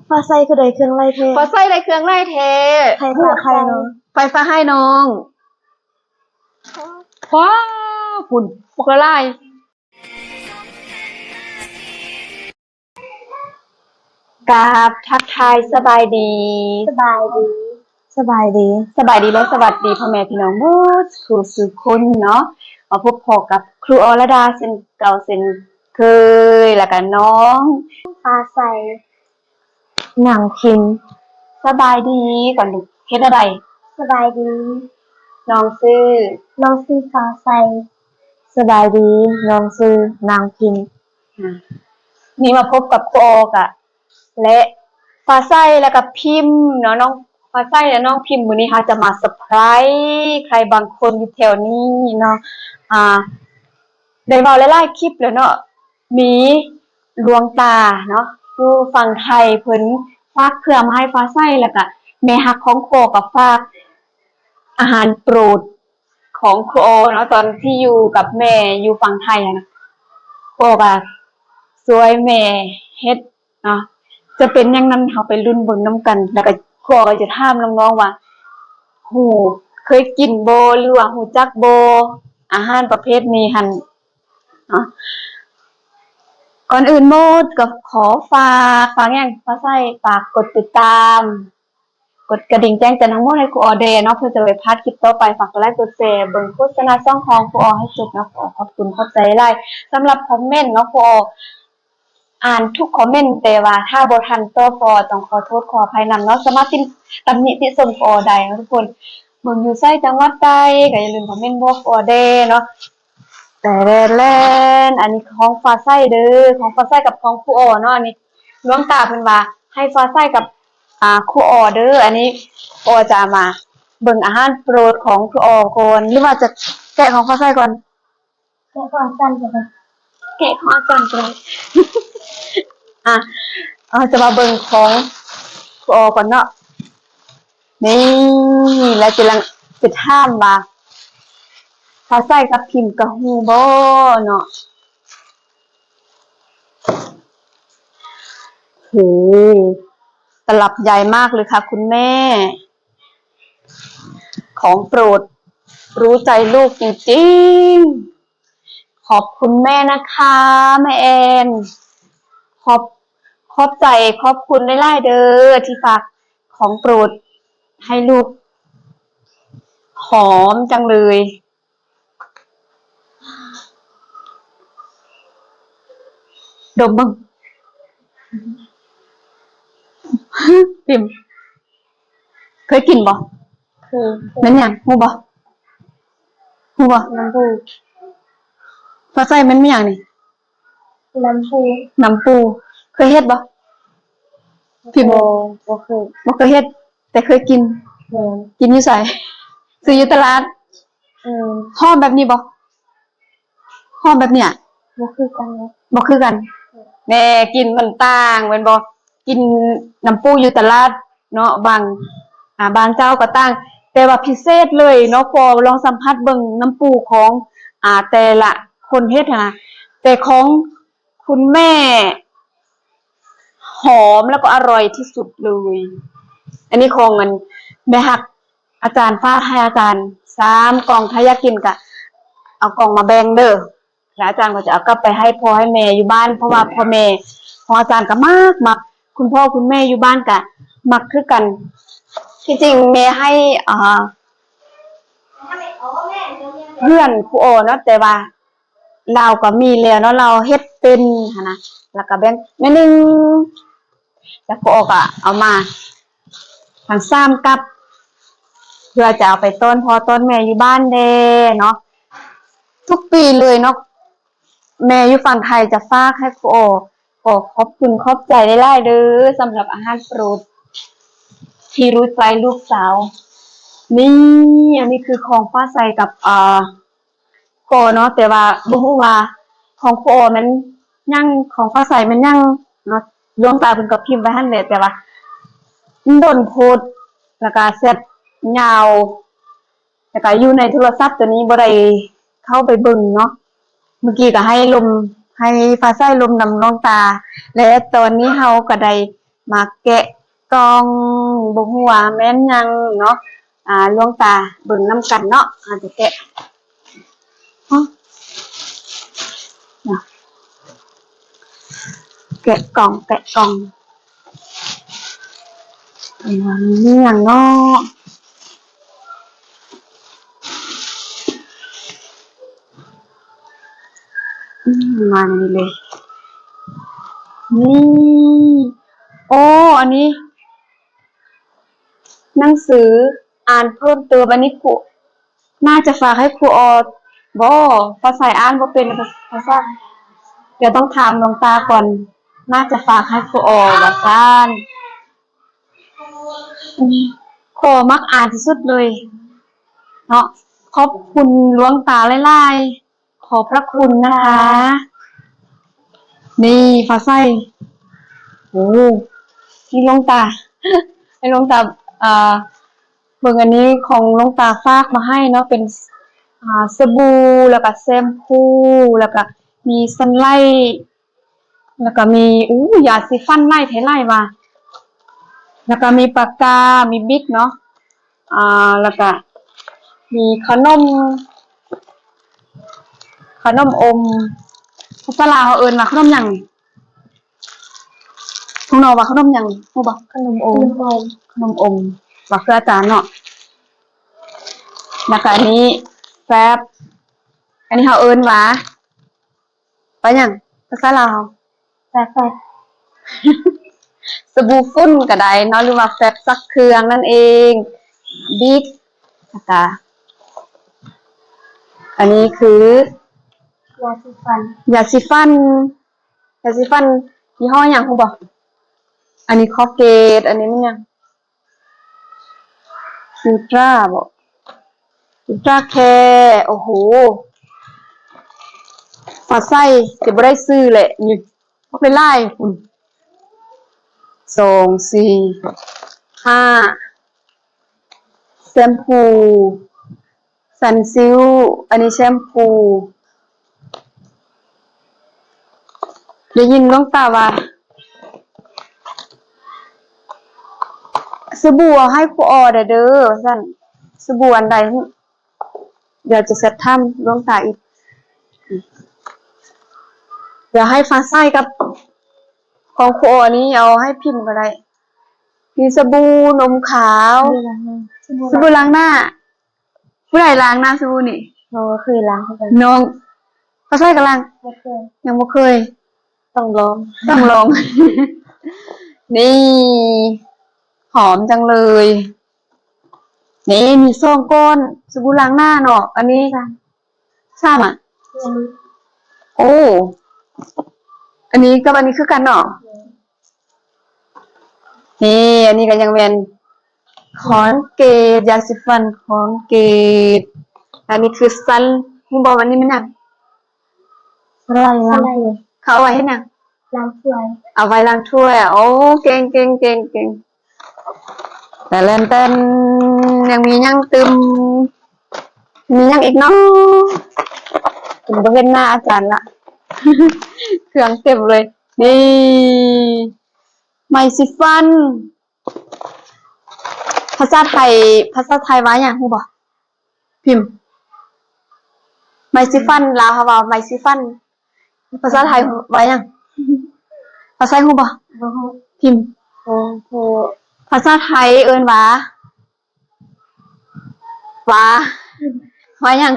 ฟ้าใสคือได้เครื่องไล่เทฟ้าใสได้เครื่องไล่เทไทยฟ้าไข่เนาะไฟฟ้าให้น้องว้าวฝุ่นพวกละลายกราบทักทายสบายดีสบายดีสบายดีและสวัสดีพ่อแม่พี่น้องทุกสุขคนเนาะมาพบพอกับครูอรดาเส้นเก่าเส้นเคยแล้วกันน้องฟ้าใสหนังพิมพ์สบายดีก่อนลูกเฮ็ดอะไรสบายดีน้องซื้อฟ้าใสสบายดีน้องซื้อนางพิมพ์นี่มาพบกับครูออกะและฟ้าใสแล้วกับพิมพ์เนาะน้องฟ้าใสและน้องพิมพ์วันนี้ค่ะจะมาเซอร์ไพรส์ใครบางคนอยู่แถวนี้เนาะได้เว้าหลายๆคลิปแล้วเนาะมีหลวงตาเนาะอยู่ฝั่งไทยเพิ่นฝากเครื่องมาให้ฟ้าใสแล้วก็แม่ฮักของครูกับฝากอาหารโปรดของครูเนาะตอนที่อยู่กับแม่อยู่ฝั่งไทยนะครูก็สวยแม่เฮ็ดเนาะจะเป็นอย่างนั้นเฮาไปลุ้นเบิ่งนํกันแล้วก็ครูก็จะถามน้องๆว่าฮู้เคยกินบ่หรือว่าฮู้จักบ่อาหารประเภทนี้หั่นเนาะก่อนอื่นโมดก็ขอฝากอย่างฟ้าใสฝากกดติดตามกดกระดิ่งแจ้งเตือนทั้งหมดให้ครูออเดย์เนาะเพื่อจะไปพลาดคลิปต่อไปฝากกดไลค์กดแชร์เบิ่งโฆษณาช่องของครูออให้จบนะขอบคุณเข้าใจหลายสำหรับคอมเมนต์เนาะครูอออ่านทุกคอมเมนต์แต่ว่าถ้าบ่ทันตอบครูออต้องขอโทษขออภัยนำเนาะสามารถตำหนิติชมครูออได้นะทุกคนเบิ่งอยู่ไสจังหวัดใดก็อย่าลืมคอมเมนต์บอกครูออเดย์เนาะแต่แล่นอันนี้ของฟ้าใสเด้อของฟ้าใสกับของครูออเนาะอันนี้หลวงตาเพิ่นว่าให้ฟ้าใสกับครูออเด้ออันนี้ครูออจะมาเบิ่งอาหารโปรดของครูออก่อนหรือว่าจะแกะของฟ้าใสก่อนแค่ความสั้นจะเป็นแกะของอาจารย์ก่อนจะมาเบิ่งของครูออก่อนเนาะนี่แล้วจะถามว่าฟ้าใสกับพิมพ์ก็ฮู้บ่เนาะโหตลับใหญ่มากเลยค่ะคุณแม่ของโปรดรู้ใจลูกจริงๆขอบคุณแม่นะคะแม่แอนขอบใจขอบคุณหลายๆเด้อที่ฝากของโปรดให้ลูกหอมจังเลยดมบ้างปิ่มเคยกินบ่คือนั่นยังฮู้บ่น้ำปู ฟ้าใสมันมีหยังนี่น้ำปู น้ำปูเคยเฮ็ดบ่พี่บ่เคยเฮ็ดแต่เคยกินกินอยู่ไสซื้ออยู่ตลาดหอมแบบนี้บ่หอมแบบเนี้ยบ่คือกันเนาะบ่คือกันแม่กินมันต่างแม่นบ่กินน้ำปูอยู่ตลาดเนาะบางเจ้าก็ต่างแต่ว่าพิเศษเลยเนาะพอลองสัมผัสเบิ่งน้ำปูของแต่ละคนเฮ็ดนะแต่ของคุณแม่หอมแล้วก็อร่อยที่สุดเลยอันนี้ของมันแม่ฮักอาจารย์ฝากให้อาจารย์3กล่องถ้าอยากกินก็เอากล่องมาแบ่งเด้อแล้วอาจารย์ก็จะเอากลับไปให้พ่อให้แม่อยู่บ้านเพราะว่าพ่อแม่ของอาจารย์ก็มักคุณพ่อคุณแม่อยู่บ้านก็มักคือกันที่จริงแม่ให้เพื่อนครูโอเนาะแต่ว่าเราก็มีแล้วเนาะเราเฮ็ดเป็นนะแล้วก็แบ่งแม่นึงแล้วครูโอก็เอามาทาง3กับเพื่อจะเอาไปต้นพ่อต้นแม่อยู่บ้านเด้เนาะทุกปีเลยเนาะแม่อยู่ฝั่งไทยจะฝากให้ครูโอขอบคุณขอบใจหลายๆเด้อสำหรับอาหารโปรดที่รู้ใจลูกสาวนี่อันนี้คือของฟ้าใสกับโกเนาะแต่ว่าบ่ฮู้ว่าของโกมันยังของฟ้าใสมันยังเนาะดวงตาเพิ่นก็พิมพ์ไว้หั่นแหละแต่ว่าโดนโพสต์แล้วก็เสร็จยาวแล้วก็อยู่ในโทรศัพท์ตัวนี้บ่ได้เข้าไปเบิ่งเนาะเมื่อกี้ก็ให้ฟ้าใสลมนำน้องตาและตอนนี้เฮาก็ได้ มาแกะกล่องบ่ฮู้ว่าแม่นหยังเนาะหลวงตาเบิ่งนำกันเนาะจะแกะฮะแกะกล่องมีหยังเนาะมานี่เลยนี่โอ้อันนี้หนังสืออ่านเพิ่มเติมอันนี้ครูน่าจะฝากให้ครูออบ่ภาษาอ่านบ่เป็นภาษาเดี๋ยวต้องถามหลวงตาก่อนน่าจะฝากให้ครูออว่าซ่านขอมักอ่านที่สุดเลยเนาะขอบคุณหลวงตาหลายๆขอพระคุณนะคะนี่ฟ้าใสโอ้นี่หลวงตาให้หลวงตาเบิ่งอันนี้ของหลวงตาฝากมาให้เนาะเป็นสบู่แล้วก็แชมพูแล้วก็มีซันไลท์แล้วก็มียาสีฟันไล่เทไล่มาแล้วก็มีปากกามีบิ๊กเนาะแล้วก็มีขนมอมภาษาลาวเขาเอิ้นว่าขนมหยังพวกเราว่าขนมหยังฮู้บ่ขนมอมว่าคืออาจารย์เนาะแล้วก็อันนี้แฟบอันนี้เขาเอิ้นว่าหยังภาษาลาวแฟบสบู่ฝุ่นก็ได้เนาะหรือว่าแฟบซักเครื่องนั่นเองบิ๊กนะคะอันนี้คือยาสีฟันยี่ห้อหยังฮู้บ่อันนี้คอเกตอันนี้มันหยังซูตราบ่ซูตราแคร์โอ้โหฝาไส้จะบ่ได้ซื้อแหละนี่บ่เป็นไรคุณ2 4 5แชมพูซันซิลอันนี้แชมพูได้ยินหลวงตาว่าสบู่ให้ครูออเด้อซั่นสบู่อันใดเดี๋ยวจะเซตทำหลวงตาอีกเดี๋ยวให้ฟ้าใสกับของครูออนี้เอาให้พิมพ์ก็ได้มีสบู่นมขาวสบู่ล้างหน้าผู้ใดล้างหน้าสบู่นี่น้องเคยล้างน้องฟ้าใสก็ล้างบ่เคยยังบ่เคยต้องลอง นี่หอมจังเลยนี่มี2ก้อนสบู่ล้างหน้าเนาะอันนี้3อ่ะโอ้อันนี้กับอันนี้คือกันเนาะนี่อันนี้ก็ยังเป็นคอนเกตยาสีฟันคอนเกตอันนี้คือซันมึงบอกวันนี้มันหยังอะไรเขาเอาไว้ให้หยังล้างถ้วยเอาไว้ล้างถ้วยโอ้เก่งแต่เล่นเต้นยังมียังตึมมียังอีกเนาะถึงบริเวณหน้าอาจารย์ละเครื่องเต็มเลยนี่ไมซิฟันภาษาไทยว่าอย่างฮู้บ่พิมพ์ไมซิฟันลาวเขาว่าไมซิฟันภาษาไทยว่าอย่างภาษาฮู้บ่พิมพ์ภาษาไทยเอิ้นว่าอย่าง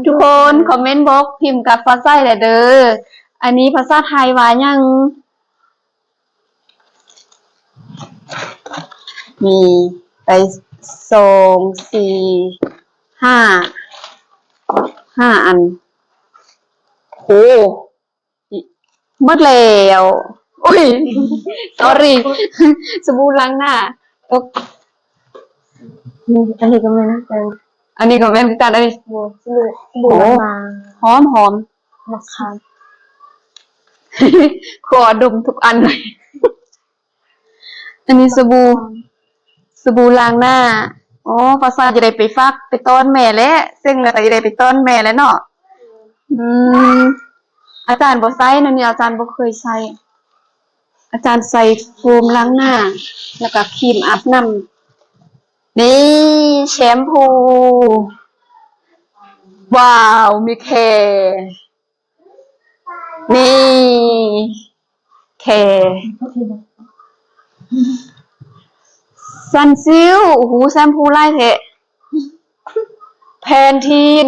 ทุกคนคอมเมนต์บอกพิมพ์กับภาษาไทยเด้ออันนี้ภาษาไทยว่าอย่างมีไป2 4 5อันโอ้หมดแล้วอุ้ย sorry สบู่ล้างหน้าอันนี้ก็แม่นกันอันนี้ก็แม่นกันอันนี้สบู่ล้างหน้าหอมนะคะขอดมทุกอันเลยอันนี้สบู่ล้างหน้าอ๋อภาษาจะได้ไปฟักไปต้อนแม่แล้วซึ่งแล้วก็จะได้ไปต้อนแม่แล้วเนาะอาจารย์บ่ใช้นั่นนี่อาจารย์บ่เคยใช้ อาจารย์ใส่โฟมล้างหน้า แล้วก็ครีมอาบน้ำนี่แชมพู ว้าวมีแคร์นี่แคร์ซันซิลโอ้โหแชมพูไล่เทะแพนทีน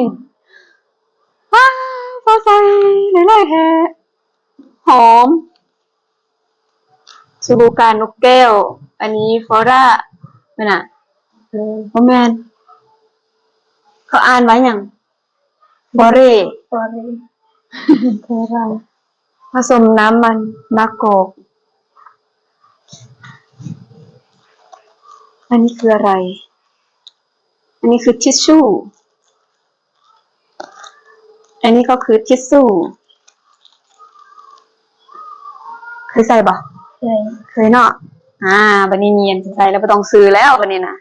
ว้าวพอใส่ไล่เทะหอมสบู่การนกแก้ว อันนี้ฟอร่าเป็นอ่ะโอแมนเขาอ่านไว้อย่างฟอเร่ ฟอรีคืออะไร ผสมน้ำมันมะกอกอันนี้คืออะไร อันนี้คือทิชชู่ อันนี้ก็คือทิชชู่เคยใส่บ่ เคยเนาะบันนี้เนียนใส่แล้วไม่ต้องซื้อแล้วบันนี้นะ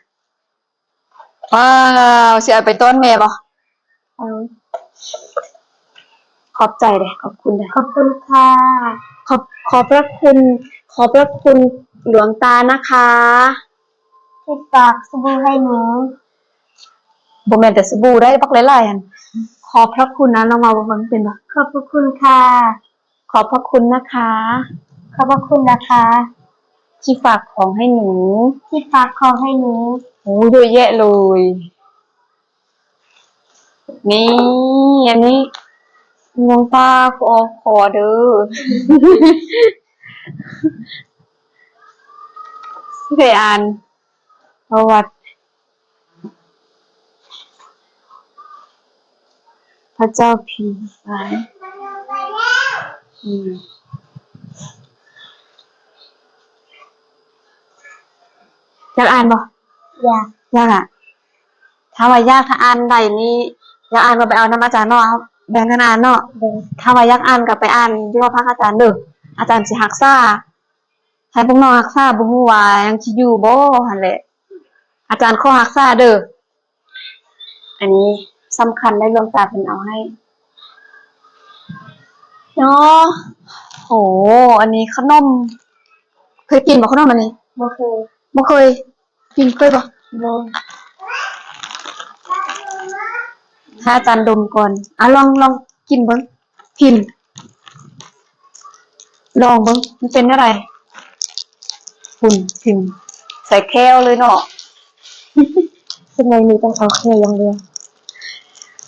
ว้าวเสียไปต้นแม่บ่ เอา ขอบใจเลยขอบคุณเลย ขอบคุณค่ะ ขอบพระคุณ ขอบพระคุณหลวงตานะคะ ที่ฝากสบู่ให้หนู บ่แม่นแต่สบู่ได้บักหลายๆอันขอบพระคุณนะน้องมาบ่มันเป็นบ่ ขอบพระคุณค่ะ ขอบพระคุณนะคะ ขอบพระคุณนะคะ ที่ฝากของให้หนู ที่ฝากของให้หนู โอ้เยอะแยะเลย นี่อันนี้หลวงตาขอเด้อ ที่เคยอ่านประวัติพระเจ้าพิมพายอยากอ่านบ่ อยาก ยากอ่ะถ้าว่ายากถ้าอ่านใดนี่อยากอ่านก็ไปเอาน้ำอาจารย์เนาะครับแบ่งกันอ่านเนาะ เดิน ถ้าว่าอยากอ่านก็ไปอ่านอยู่ว่าพักอาจารย์เด้ออาจารย์สิรักษาให้พวกน้องรักษาบ่ฮู้ว่ายังสิอยู่บ่หั่นแหละอาจารย์ขอรักษาเด้ออันนี้สำคัญได้หลวงตาเพิ่นเอาให้เนาะโหอันนี้ขนมเคยกินบ่ขนมอันนี้ บ่เคย บ่เคยกินเคยบ่ บ่ ถ้าอาจารย์ดมก่อนลองกินเบิ่งพิมพ์ลองเบิ่งมันเป็นอะไรหุ่นพิมพ์ใส่แก้วเลยเนาะ ทำไมมีต้องเอาแค่อย่างเดียว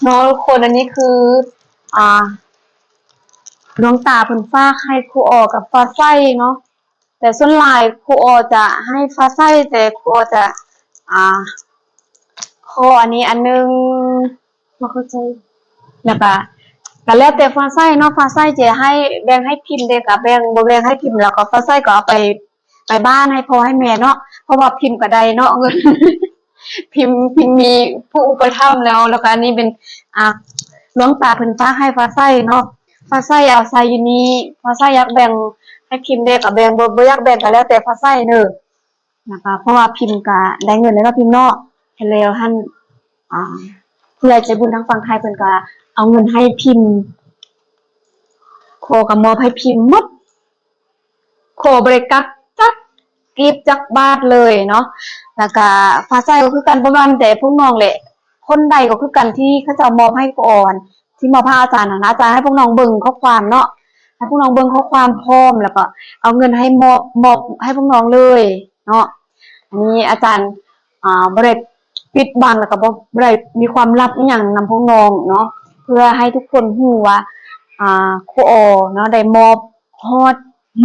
เนาะทุกคนอันนี้คือดวงตาเพิ่นฝากให้ครูออกับฟ้าใสเนาะแต่ส่วนหลายครูออจะให้ฟ้าใสแต่ครูออจะขออันนี้อันนึง บ่เข้าใจ แล้วก็แล้วแต่ฟ้าใสเนาะฟ้าใสจะให้แบ่งให้พิมพ์เด้ก็แบ่งบ่แบ่งให้พิมพ์แล้วก็ฟ้าใสก็เอาไปบ้านให้พ่อให้แม่เนาะเพราะว่าพิมพ์ก็ได้เนาะเงิน พิมพ์มีผู้อุปถัมภ์แล้วก็อันนี้เป็นหลวงตาเพิ่นฝากให้ฟ้าใสเนาะฟ้าใสเอาใส่อยู่นี่ฟ้าใสอยากแบ่งให้พิมพ์ได้ก็แบ่งบ่อยากแบ่งก็แล้วแต่ฟ้าใสเด้อนะคะเพราะว่าพิมพ์ก็ได้เงินแล้วเนาะพิมพ์เนาะให้แล้วท่านผู้ใหญ่ใจบุญทางฝั่งไทยเพิ่นก็เอาเงินให้พิมพ์ขอก็มอบให้พิมพ์หมดขอบ่ได้กักจักกีบจักบาทเลยเนาะแล้วก็ฟ้าใสก็คือกันประมาณแต่พวกน้องแหละคนใดก็คือกันที่เขาจะมอบให้ก่อนที่มอบให้อาจารย์นะอาจารย์ให้พวกน้องเบิ่งข้อความเนาะให้พวกน้องเบิ่งข้อความพร้อมแล้วก็เอาเงินให้มอบให้พวกน้องเลยเนาะอันนี้อาจารย์บ่ได้ปิดบังแล้วก็บ่ได้มีความลับอีหยังนำพวกน้องเนาะเพื่อให้ทุกคนฮู้ว่าครูออเนาะได้มอบฮอด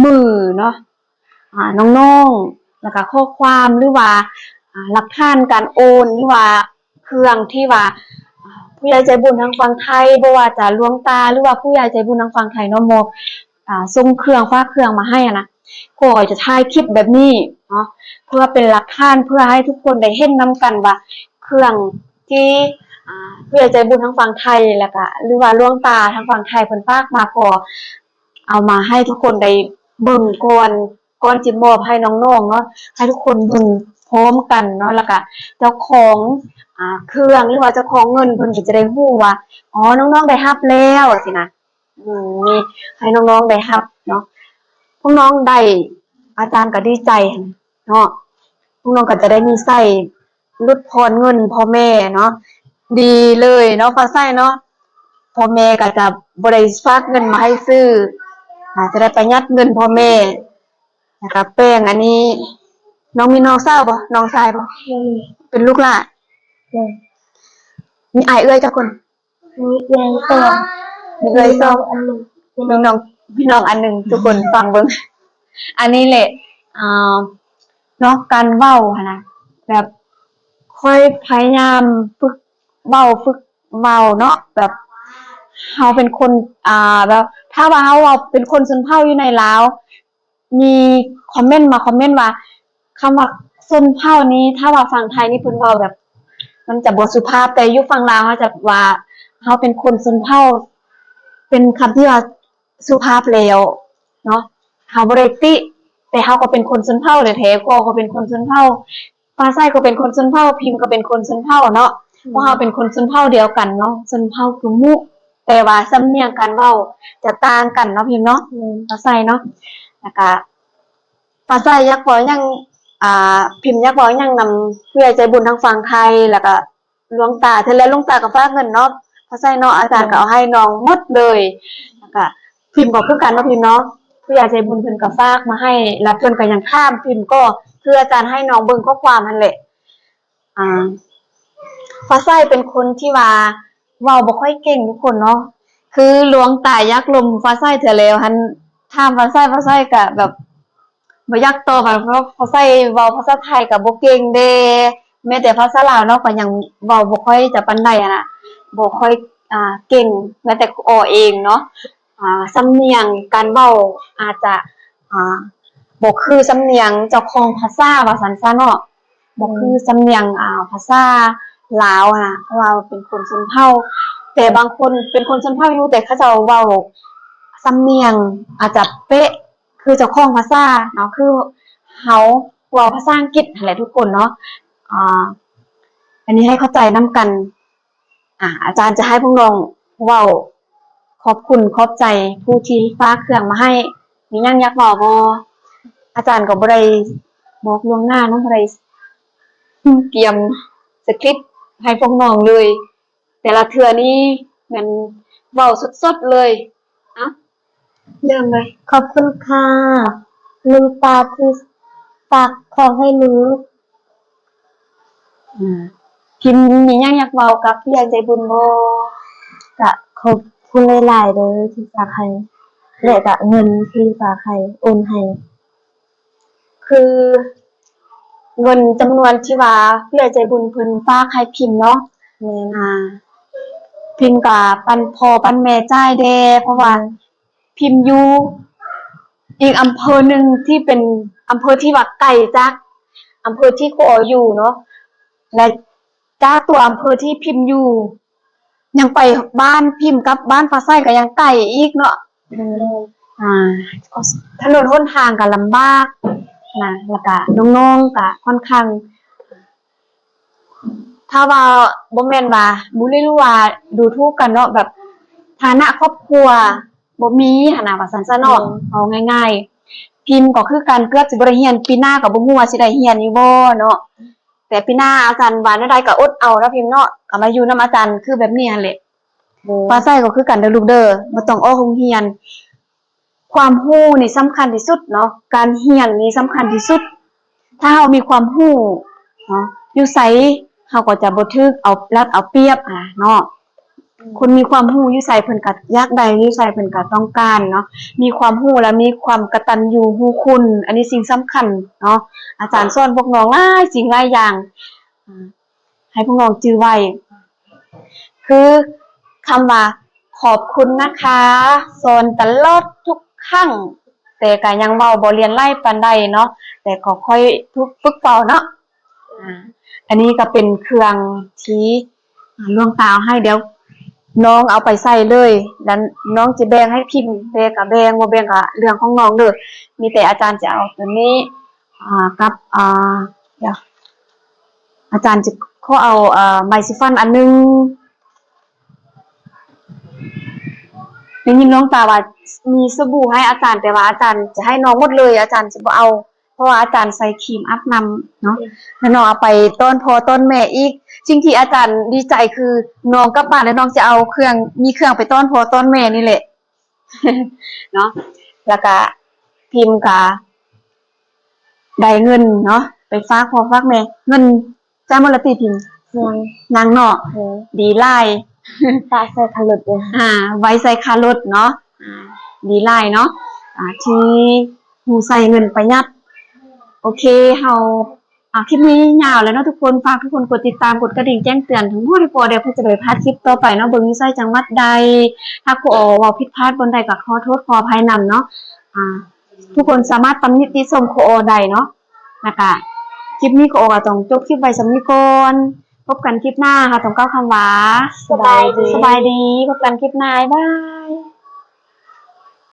มือเนาะน้องๆแล้วก็ข้อความหรือว่าหลักฐานการโอนหรือว่าเครื่องที่ว่าผู้ใหญ่ใจบุญทางฝั่งไทยบ่ว่าจะหลวงตาหรือว่าผู้ใหญ่ใจบุญทางฝั่งไทยเนาะมอบส่งเครื่องฝากเครื่องมาให้นะก็จะถ่ายคลิปแบบนี้เนาะเพื่อเป็นหลักฐานเพื่อให้ทุกคนได้เห็นนํกันว่าเครื่องที่ผู้ใหญ่ใจบุญทางฝั่งไทยแล้วก็หรือว่าหลวงตาทางฝั่งไทยเพิ่นฝากมาก็เอามาให้ทุกคนได้เบิ่งก่อนสิมอบให้น้องๆเนาะให้ทุกคนเบิ่งพร้อมกันเนาะแล้วก็เจ้าของเครื่องหรือว่าเจ้าของเงินเพิ่นก็จะได้ฮู้ว่าอ๋อน้องๆได้รับแล้วสินะมีให้น้องๆได้รับเนาะพวกน้องได้ อาจารย์ก็ดีใจเนาะพวกน้องก็จะได้มีใส่ลดพรเงินพ่อแม่เนาะดีเลยเนาะฟ้าใสเนาะพ่อแม่ก็จะบ่ได้ฝากเงินมาให้ซื้อจะได้ประหยัดเงินพ่อแม่นะคะแป้งอันนี้ น้องมีน้องสาวบ่น้องชายบ่ นี่ เป็นลูกหลาน นี่ มีอ้ายเอื้อยจักคน นี่เรียนต่อ มีเอื้อยสอง อันหนึง มีน้องพี่น้องอันหนึงทุกคนฟังเบิ่งอันนี้แหละเนาะการเว้าหั่นน่ะแบบค่อยพยายามฝึกเว้าเนาะแบบเฮาเป็นคนแบบถ้าว่าเฮาเว้าเป็นคนชนเผ่าอยู่ในลาวมีคอมเมนต์ว่าคำว่าชนเผ่านี้ถ้าว่าฝั่งไทยนี่เพิ่นเว้าแบบ มันจะบ่สุภาพแต่อยู่ฝั่งลาวเฮาจะว่าเฮาเป็นคนชนเผ่าเป็นคำที่ว่าสุภาพแล้วเนาะเฮาบ่ได้ติแต่เฮาก็เป็นคนชนเผ่าแท้ๆก็เป็นคนชนเผ่าฟ้าใสก็เป็นคนชนเผ่าพิมพ์ก็เป็นคนชนเผ่าเนาะเพราะเฮาเป็นคนชนเผ่าเดียวกันเนาะชนเผ่าคือหมู่แต่ว่าสำเนียงการเว้าจะต่างกันเนาะพิมพ์เนาะฟ้าใสเนาะแล้วก็ฟ้าใสอยากบอกหยังพิมพ์อยากบอกหยังนำผู้ใหญ่ใจบุญทางฝั่งไทยแล้วก็หลวงตาเทื่อแล้วหลวงตาก็ฝากเงินเนาะฟ้าใสเนาะอาจารย์ก็เอาให้น้องหมดเลยแล้วก็พิมพ์ก็คือกันเนาะพิมพ์เนาะผู้ใหญ่ใจบุญเพิ่นก็ฝากมาให้แล้วเพิ่นก็ยังข้ามพิมพ์ก็คืออาจารย์ให้น้องเบิ่งข้อความนั่นแหละฟ้าใสเป็นคนที่ว่าเว้าบ่ค่อยเก่งทุกคนเนาะคือหลวงตายักษ์ลมฟ้าใสเทื่อแล้วหันถามฟ้าใสก็แบบบ่อยากตอบเพราะฟ้าใสเว้าภาษาไทยก็บ่เก่งเด้แม้แต่ภาษาลาวเนาะก็ยังเว้าบ่ค่อยจะปานใดน่ะบ่ค่อยเก่งแม้แต่ออเองเนาะสำเนียงการเว้าอาจจะบ่คือสำเนียงเจ้าของภาษาว่าซั่นซะเนาะบ่คือสำเนียงภาษาลาวน่ะเพราะว่าเป็นคนชนเผ่าแต่บางคนเป็นคนชนเผ่าอยู่แต่เขาเจ้าเว้าสำเนียงอาจจะเป๊ะคือเจ้าของภาษาเนาะคือเฮาเว้าภาษาอังกฤษนั่นแหละทุกคนเนาะอันนี้ให้เข้าใจนำกันอาจารย์จะให้พวกน้องเว้าขอบคุณขอบใจผู้ที่ฝากเครื่องมาให้มีหยังอยากบอกบ่อาจารย์ก็บ่ได้บอกล่วงหน้าเนาะบ่ได้เตรียมสคริปต์ให้พวกน้องเลย แต่ละเทื่อนี้มันเว้าสดๆเลยเริ่มเลย ขอบคุณค่ะลืมตาที่ฝากของให้หนู พิมพ์มีหยังอยากเว้ากับผู้ใหญ่ใจบุญบ่ ก็ขอบคุณหลายๆเด้อที่ฝากให้และก็เงินที่ฝากให้โอนให้ คือเงินจำนวนที่ว่าผู้ใหญ่ใจบุญเพิ่นฝากให้พิมพ์เนาะ แม่น พิมพ์ก็ปันพ่อปันแม่จ่ายเด้เพราะว่าพิมพ์อยู่อีกอำเภอหนึ่งที่เป็นอำเภอที่ว่าไกลจากอำเภอที่ครูอ๋ออยู่เนาะและจากตัวอำเภอที่พิมพ์อยู่ยังไปบ้านพิมพ์กับบ้านฟ้าใสก็ยังไกลอีกเนาะถนนหนทางก็ลำบากนะแล้วก็น้องๆก็ค่อนข้างถ้าว่าบ่แม่นว่าบ่ได้รู้ว่าดูถูกกันเนาะแบบฐานะครอบครัวบ่มีหันน่ะว่าซั่นซะเนาะเอาง่ายๆพิมพ์ก็คือกันเกือบสิบ่ได้เรียนปีหน้าก็บ่ฮู้ว่าสิได้เรียนอยู่บ่เนาะแต่ปีหน้าอาจารย์ว่าแนวใดก็อดเอานะพิมพ์เนาะก็มาอยู่นำอาจารย์คือแบบนี้หั่นแหละฟ้าใสก็คือกันเด้อลูกเด้อบ่ต้องออกโรงเรียนความรู้นี่สำคัญที่สุดเนาะการเรียนนี่สำคัญที่สุดถ้าเรามีความรู้เนาะอยู่ไสเราก็จะบ่ถูกเอารัดเอาเปรียบเนาะคนมีความรู้อยู่ไสเพิ่นก็อยากได้อยู่ไสเพิ่นก็ต้องการเนาะมีความรู้แล้วมีความกตัญญูรู้คุณอันนี้สิ่งสำคัญเนาะอาจารย์สอนพวกน้องหลายสิ่งหลายอย่างให้พวกน้องจื้อไว้คือคำว่าขอบคุณนะคะสอนตลอดทุกครั้งแต่ก็ยังเว้าบ่เรียนไล่ปานใดเนาะแต่ก็ค่อยฝึกเว้าเนาะอันนี้ก็เป็นเครื่องชี้ลวงตาให้เดี๋ยวน้องเอาไปใส่เลยแล้วน้องจะแบ่งให้พิมพ์แบ่งก็แบ่งบ่แบ่งก็เรื่องของน้องเด้อมีแต่อาจารย์จะเอาตัวนี้กับเดี๋ยวอาจารย์จะขอเอาไมซิฟันอันนึงได้ยินน้องตาว่ามีสบู่ให้อาจารย์แต่ว่าอาจารย์จะให้น้องหมดเลยอาจารย์จะบ่เอา เพราะว่าอาจารย์ใส่ครีมอัพนำเนาะแล้วน้องเอาไปต้นพอต้นแม่อีกสิ่งที่อาจารย์ดีใจคือน้องกลับบ้านแล้วน้องจะเอาเครื่องมีเครื่องไปต้นพอต้นแม่นี่แหละ เนาะแล้วก็พิมพ์กะได้เงินเนาะไปฝากพ่อฝากแม่เงินจ่ายมลติพิมพ์ ยัง นางเนาะ เออ ดีไล่ ตาใส่ขลุดเลย ไว้ใส่คารถเนาะดีไล่เนาะที่หูใส่เงินประหยัดโอเคเฮาคลิปนี้ยาวแล้วเนาะทุกคนฝากทุกคนกดติดตามกดกระดิ่งแจ้งเตือนทั้งหมดที่พอเดี๋ยวเพื่อจะได้พลาดคลิปต่อไปเนาะเบิ่งอยู่ไสจังหวัดใดถ้าครูอ๋อเว้าผิดพลาดบนใดก็ขอโทษขออภัยนำเนาะทุกคนสามารถตำหนิติชมครูอ๋อได้เนาะนะคะคลิปนี้ครูอ๋อก็ต้องจบคลิปไว้สำนี้ก่อนพบกันคลิปหน้าค่ะต้องกล่าวคำว่า สบายดี สบายดีพบกันคลิปหน้าบ๊ายบาย